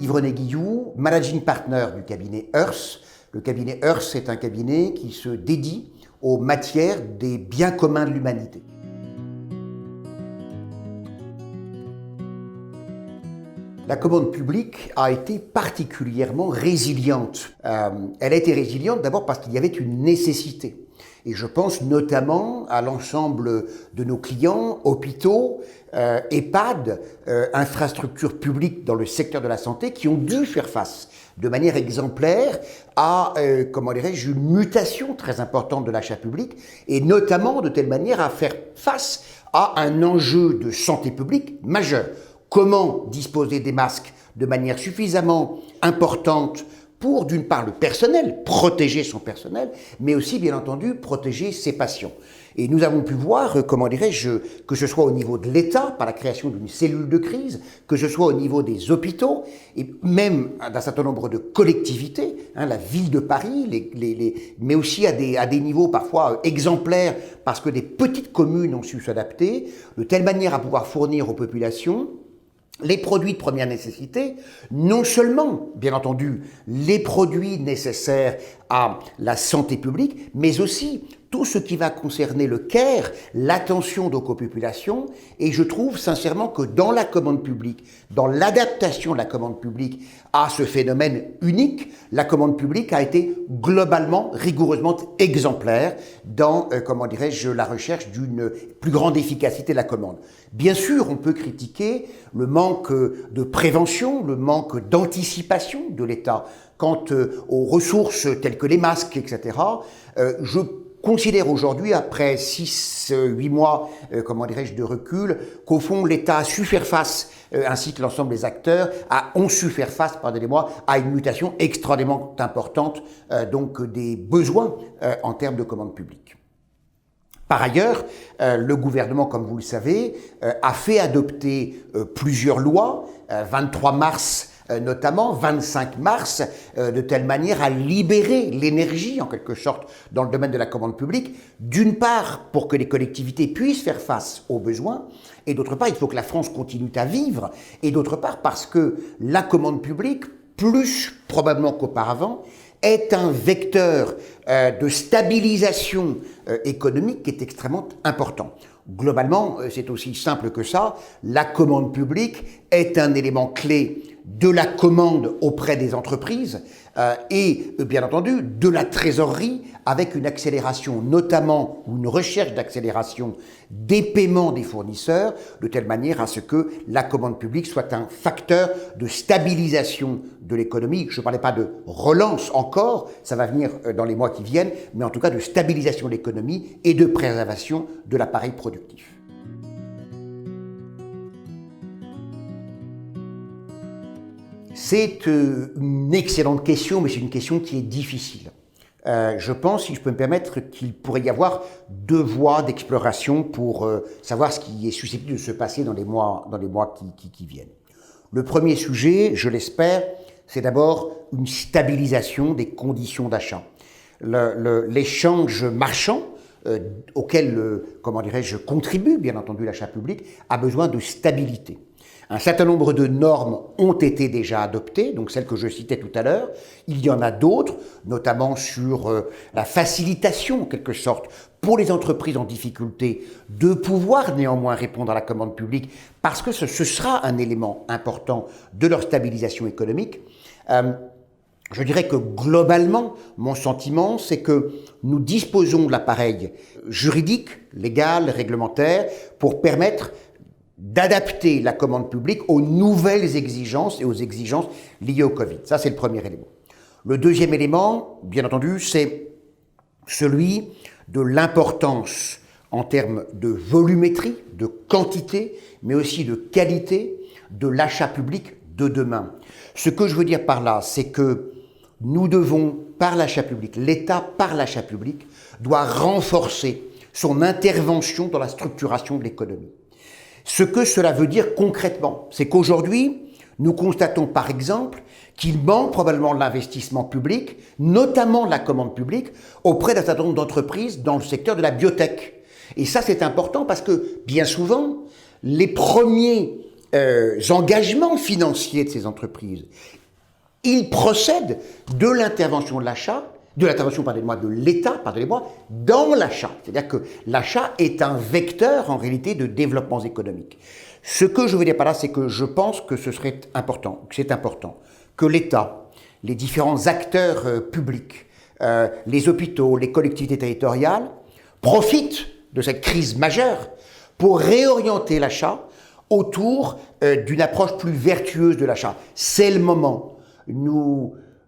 Yves René Guilloux, managing partner du cabinet Hearst. Le cabinet Hearst est un cabinet qui se dédie aux matières des biens communs de l'humanité. La commande publique a été particulièrement résiliente. Elle a été résiliente d'abord parce qu'il y avait une nécessité. Et je pense notamment à l'ensemble de nos clients, hôpitaux, EHPAD, infrastructures publiques dans le secteur de la santé qui ont dû faire face de manière exemplaire à, une mutation très importante de l'achat public et notamment de telle manière à faire face à un enjeu de santé publique majeur. Comment disposer des masques de manière suffisamment importante pour, d'une part, le personnel, protéger son personnel, mais aussi, bien entendu, protéger ses patients. Et nous avons pu voir, que ce soit au niveau de l'État, par la création d'une cellule de crise, que ce soit au niveau des hôpitaux, et même d'un certain nombre de collectivités, la ville de Paris, mais aussi à des niveaux parfois exemplaires, parce que des petites communes ont su s'adapter, de telle manière à pouvoir fournir aux populations les produits de première nécessité, non seulement, bien entendu, les produits nécessaires à la santé publique, mais aussi tout ce qui va concerner le care, l'attention de nos populations. Et je trouve sincèrement que dans la commande publique, dans l'adaptation de la commande publique à ce phénomène unique, la commande publique a été globalement, rigoureusement exemplaire dans, la recherche d'une plus grande efficacité de la commande. Bien sûr, on peut critiquer le manque de prévention, le manque d'anticipation de l'État quant aux ressources telles que les masques, etc. Je considère aujourd'hui, après 6-8 mois, de recul, qu'au fond, l'État a su faire face, ainsi que l'ensemble des acteurs, ont su faire face, à une mutation extrêmement importante, des besoins en termes de commande publique. Par ailleurs, le gouvernement, comme vous le savez, a fait adopter plusieurs lois, 23 mars notamment 25 mars, de telle manière à libérer l'énergie, en quelque sorte, dans le domaine de la commande publique, d'une part pour que les collectivités puissent faire face aux besoins, et d'autre part, il faut que la France continue à vivre, et d'autre part parce que la commande publique, plus probablement qu'auparavant, est un vecteur de stabilisation économique qui est extrêmement important. Globalement, c'est aussi simple que ça, la commande publique est un élément clé de la commande auprès des entreprises et bien entendu de la trésorerie avec une accélération notamment ou une recherche d'accélération des paiements des fournisseurs de telle manière à ce que la commande publique soit un facteur de stabilisation de l'économie. Je ne parlais pas de relance encore, ça va venir dans les mois qui viennent, mais en tout cas de stabilisation de l'économie et de préservation de l'appareil productif. C'est une excellente question, mais c'est une question qui est difficile. Je pense, si je peux me permettre, qu'il pourrait y avoir deux voies d'exploration pour savoir ce qui est susceptible de se passer dans les mois qui viennent. Le premier sujet, je l'espère, c'est d'abord une stabilisation des conditions d'achat. L'échange marchand, auquel contribue, bien entendu, l'achat public, a besoin de stabilité. Un certain nombre de normes ont été déjà adoptées, donc celles que je citais tout à l'heure. Il y en a d'autres, notamment sur la facilitation, en quelque sorte, pour les entreprises en difficulté de pouvoir néanmoins répondre à la commande publique, parce que ce sera un élément important de leur stabilisation économique. Je dirais que globalement, mon sentiment, c'est que nous disposons de l'appareil juridique, légal, réglementaire, pour permettre d'adapter la commande publique aux nouvelles exigences et aux exigences liées au Covid. Ça, c'est le premier élément. Le deuxième élément, bien entendu, c'est celui de l'importance en termes de volumétrie, de quantité, mais aussi de qualité de l'achat public de demain. Ce que je veux dire par là, c'est que nous devons, par l'achat public, l'État, par l'achat public, doit renforcer son intervention dans la structuration de l'économie. Ce que cela veut dire concrètement, c'est qu'aujourd'hui, nous constatons par exemple qu'il manque probablement de l'investissement public, notamment de la commande publique, auprès d'un certain nombre d'entreprises dans le secteur de la biotech. Et ça, c'est important parce que, bien souvent, les premiers engagements financiers de ces entreprises, ils procèdent de l'intervention de l'achat, de l'intervention, pardonnez-moi, de l'État, pardonnez-moi, dans l'achat. C'est-à-dire que l'achat est un vecteur, en réalité, de développement économique. Ce que je veux dire par là, c'est que je pense que ce serait important, que c'est important, que l'État, les différents acteurs publics, les hôpitaux, les collectivités territoriales, profitent de cette crise majeure pour réorienter l'achat autour d'une approche plus vertueuse de l'achat. C'est le moment.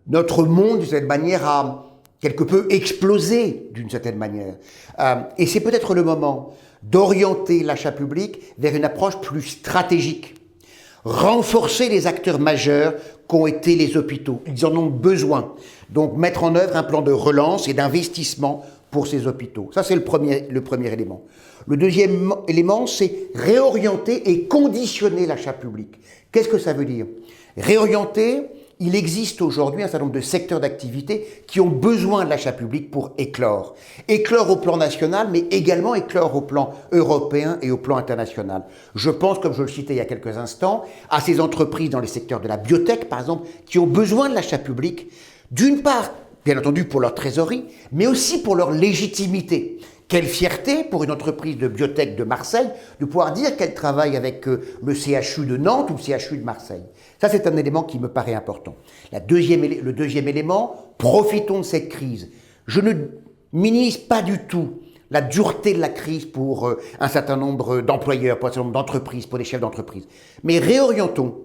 Notre monde, d'une certaine manière, a quelque peu explosé, d'une certaine manière. Et c'est peut-être le moment d'orienter l'achat public vers une approche plus stratégique. Renforcer les acteurs majeurs qu'ont été les hôpitaux. Ils en ont besoin. Donc mettre en œuvre un plan de relance et d'investissement pour ces hôpitaux. Ça, c'est le premier élément. Le deuxième élément, c'est réorienter et conditionner l'achat public. Qu'est-ce que ça veut dire? Réorienter, il existe aujourd'hui un certain nombre de secteurs d'activité qui ont besoin de l'achat public pour éclore. Éclore au plan national, mais également éclore au plan européen et au plan international. Je pense, comme je le citais il y a quelques instants, à ces entreprises dans les secteurs de la biotech, par exemple, qui ont besoin de l'achat public, d'une part, bien entendu pour leur trésorerie, mais aussi pour leur légitimité. Quelle fierté pour une entreprise de biotech de Marseille de pouvoir dire qu'elle travaille avec le CHU de Nantes ou le CHU de Marseille. Ça, c'est un élément qui me paraît important. Le deuxième élément, profitons de cette crise. Je ne minimise pas du tout la dureté de la crise pour un certain nombre d'employeurs, pour un certain nombre d'entreprises, pour des chefs d'entreprise. Mais réorientons,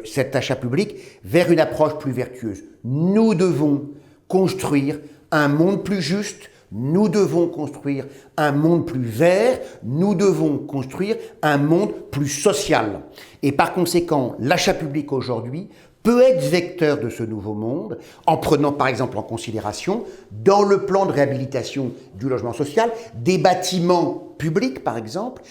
cet achat public vers une approche plus vertueuse. Nous devons construire un monde plus juste, nous devons construire un monde plus vert, nous devons construire un monde plus social. Et par conséquent, l'achat public aujourd'hui peut être vecteur de ce nouveau monde en prenant par exemple en considération, dans le plan de réhabilitation du logement social, des bâtiments publics par exemple,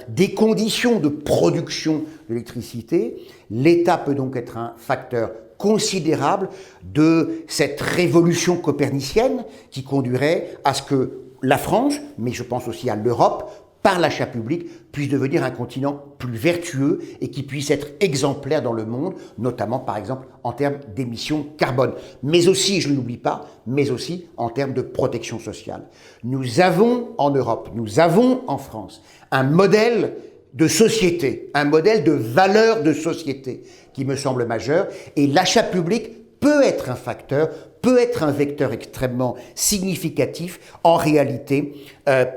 des conditions de production d'électricité. L'État peut donc être un facteur considérable de cette révolution copernicienne qui conduirait à ce que la France, mais je pense aussi à l'Europe, par l'achat public, puisse devenir un continent plus vertueux et qui puisse être exemplaire dans le monde, notamment par exemple en termes d'émissions carbone. Mais aussi, je ne l'oublie pas, mais aussi en termes de protection sociale. Nous avons en Europe, nous avons en France un modèle de société, un modèle de valeur de société qui me semble majeur, et l'achat public peut être un facteur, peut être un vecteur extrêmement significatif en réalité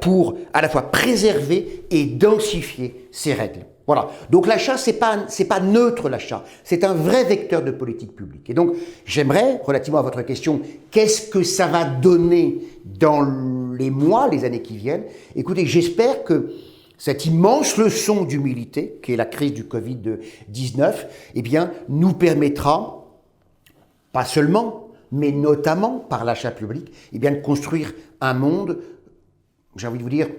pour à la fois préserver et densifier ces règles. Voilà. Donc l'achat, c'est pas neutre l'achat, c'est un vrai vecteur de politique publique. Et donc j'aimerais, relativement à votre question, qu'est-ce que ça va donner dans les mois, les années qui viennent? Écoutez, j'espère que cette immense leçon d'humilité, qui est la crise du Covid-19, eh bien, nous permettra, pas seulement, mais notamment par l'achat public, eh bien, de construire un monde, j'ai envie de vous dire,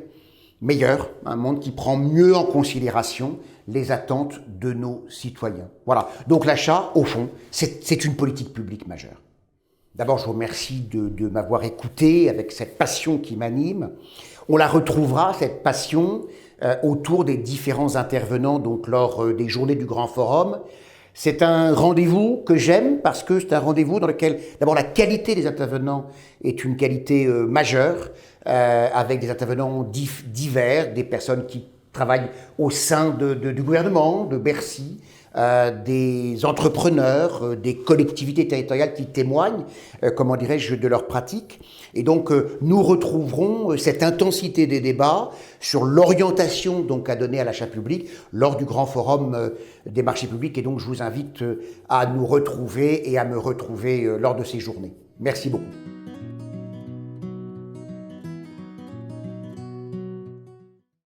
meilleur, un monde qui prend mieux en considération les attentes de nos citoyens. Voilà. Donc l'achat, au fond, c'est une politique publique majeure. D'abord, je vous remercie de m'avoir écouté avec cette passion qui m'anime. On la retrouvera, cette passion, autour des différents intervenants donc lors des journées du Grand Forum. C'est un rendez-vous que j'aime parce que c'est un rendez-vous dans lequel d'abord la qualité des intervenants est une qualité majeure, avec des intervenants divers, des personnes qui travaillent au sein du gouvernement, de Bercy, des entrepreneurs, des collectivités territoriales qui témoignent, comment dirais-je, de leurs pratiques. Et donc, nous retrouverons cette intensité des débats sur l'orientation donc à donner à l'achat public lors du grand forum des marchés publics. Et donc, je vous invite à nous retrouver et à me retrouver lors de ces journées. Merci beaucoup.